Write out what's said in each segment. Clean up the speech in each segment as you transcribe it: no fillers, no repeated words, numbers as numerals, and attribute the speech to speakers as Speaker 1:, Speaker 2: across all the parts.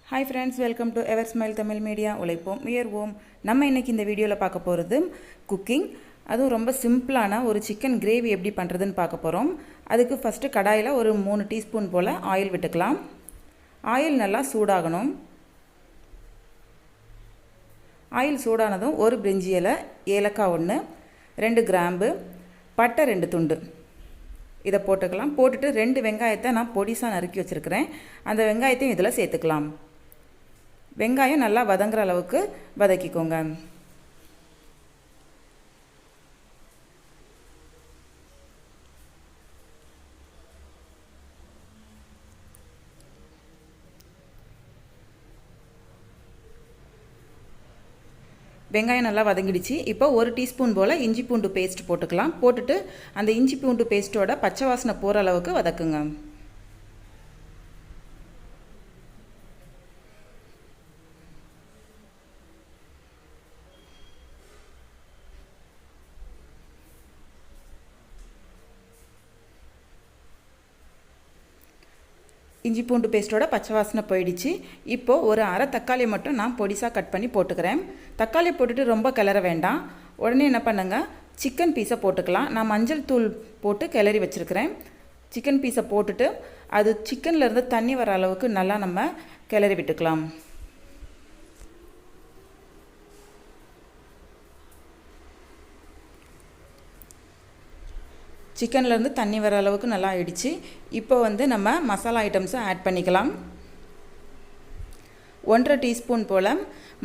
Speaker 1: Hi friends, welcome to Eversmile Tamil Media. உழைப்போம் உயர்வோம். நம்ம இன்னைக்கு இந்த வீடியோல பார்க்க போறது குக்கிங். அதுவும் ரொம்ப சிம்பிளான ஒரு சிக்கன் கிரேவி எப்படி பண்றதுன்னு பார்க்க போறோம். அதுக்கு ஃபர்ஸ்ட் கடாயில ஒரு 3 டீஸ்பூன் போல ஆயில் விட்டுக்கலாம். ஆயில் நல்லா சூடாகணும். ஆயில் சூடானதும் ஒரு பிரிஞ்சி இலை, ஏலக்காய் 1, 2 கிராம்பு, பட்டை 2 துண்டு இத போட்டுக்கலாம். போட்டுட்டு 2 வெங்காயத்தை நான் பொடிசா நறுக்கி வச்சிருக்கேன். அந்த வெங்காயத்தையும் இதல சேர்த்துக்கலாம். வெங்காயம் நல்லா வதங்கற அளவுக்கு வதக்கிக்கோங்க. வெங்காயம் நல்லா வதங்கிடுச்சு. இப்போ 1 டீஸ்பூன் போல இஞ்சி பூண்டு பேஸ்ட் போட்டுக்கலாம். போட்டுட்டு அந்த இஞ்சி பூண்டு பேஸ்டோட பச்சை வாசனை போற அளவுக்கு வதக்குங்க. இஞ்சி பூண்டு பேஸ்டோட பச்சை வாசனை போயிடுச்சு. இப்போ ஒரு அரை தக்காளி மட்டும் நான் பொடிசா கட் பண்ணி போட்டுக்கிறேன். தக்காளி போட்டுட்டு ரொம்ப கிளற வேண்டாம். உடனே என்ன பண்ணுங்க, சிக்கன் பீஸை போட்டுக்கலாம். நான் மஞ்சள் தூள் போட்டு கிளறி வச்சிருக்கிறேன். சிக்கன் பீஸை போட்டுட்டு அது சிக்கன்ல இருந்து தண்ணி வர அளவுக்கு நல்லா நம்ம கிளறி விட்டுக்கலாம். சிக்கன்ல இருந்து தண்ணி வர அளவுக்கு நல்லா ஆயிடுச்சு. இப்போ நம்ம மசாலா ஐட்டம்ஸ் ஆட் பண்ணிக்கலாம். 1/2 டீஸ்பூன் போல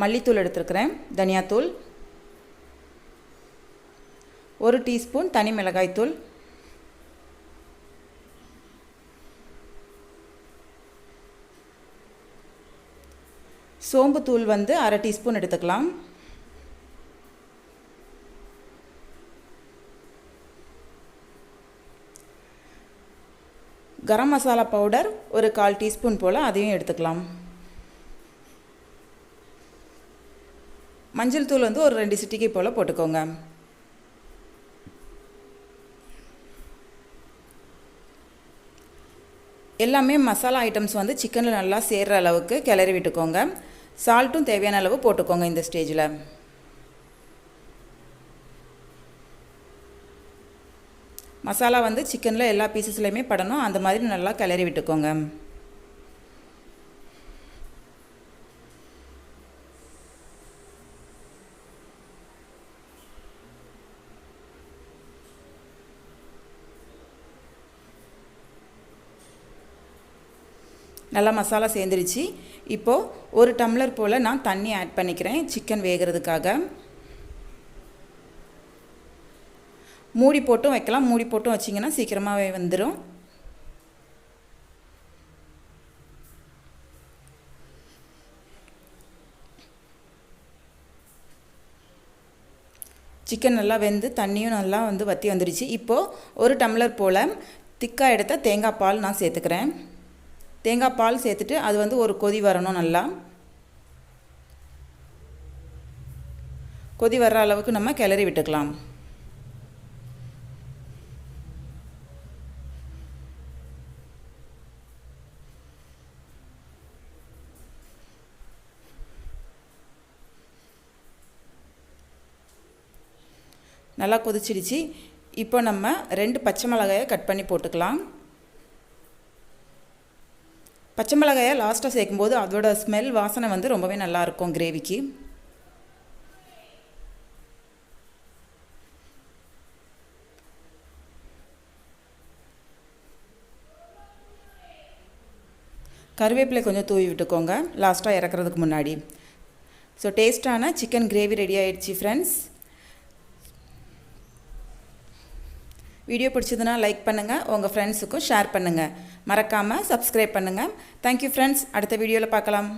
Speaker 1: மல்லித்தூள் எடுத்துக்கிறேன், தனியா தூள், 1 டீஸ்பூன் தனி மிளகாய் தூள், சோம்பு தூள் 1/2 டீஸ்பூன் எடுத்துக்கலாம். गरम मसाला पाउडर और 1/4 टीस्पून போல அதையும் எடுத்துக்கலாம். மஞ்சள் தூள் ஒரு 2 சிட்டிகை போல போட்டுக்கோங்க. எல்லாமே மசாலா ஐட்டம்ஸ் சிக்கன்ல நல்லா சேர அளவுக்கு கிளறி விட்டுக்கோங்க. சால்ட்டும் தேவையான அளவு போட்டுக்கோங்க இந்த ஸ்டேஜ்ல. மசாலா சிக்கன்ல எல்லா பீசஸ்லயுமே படணும். அந்த மாதிரி நல்லா கிளறி விட்டுக்கோங்க. நல்லா மசாலா சேர்ந்துருச்சு. இப்போ 1 டம்ளர் போல நான் தண்ணி ஆட் பண்ணிக்கிறேன் சிக்கன் வேகிறதுக்காக. மூடி போட்டும் வைக்கலாம். மூடி போட்டும் வச்சீங்கன்னா சீக்கிரமாவே வந்துரும். சிக்கன் நல்லா வெந்து தண்ணியும் நல்லா வத்தி வந்துருச்சு. இப்போ 1 டம்ளர் போல திக்கா எடுத்த தேங்காய் பால் நான் சேர்த்துக்கிறேன். தேங்காய் பால் சேர்த்துட்டு அது ஒரு கொதி வரணும். நல்லா கொதி வர்ற அளவுக்கு நம்ம கிளறி விட்டுக்கலாம். நல்லா கொதிச்சிடுச்சு. இப்போ நம்ம 2 பச்சை மிளகாயை கட் பண்ணி போட்டுக்கலாம். பச்சை மிளகாயை லாஸ்டா சேர்க்கும்போது அதோட ஸ்மெல் வாசனை ரொம்பவே நல்லா இருக்கும் கிரேவிக்கு. கறிவேப்பிலை கொஞ்சம் தூவி விட்டுக்கோங்க லாஸ்டா இறக்குறதுக்கு முன்னாடி. ஸோ டேஸ்டான சிக்கன் கிரேவி ரெடி ஆயிடுச்சு ஃப்ரெண்ட்ஸ். வீடியோ பிடிச்சதுனா லைக் பண்ணுங்க, உங்க ஃப்ரெண்ட்ஸுக்கும் ஷேர் பண்ணுங்க. மறக்காம சப்ஸ்கிரைப் பண்ணுங்க. Thank you friends. அடுத்த வீடியோல பார்க்கலாம்.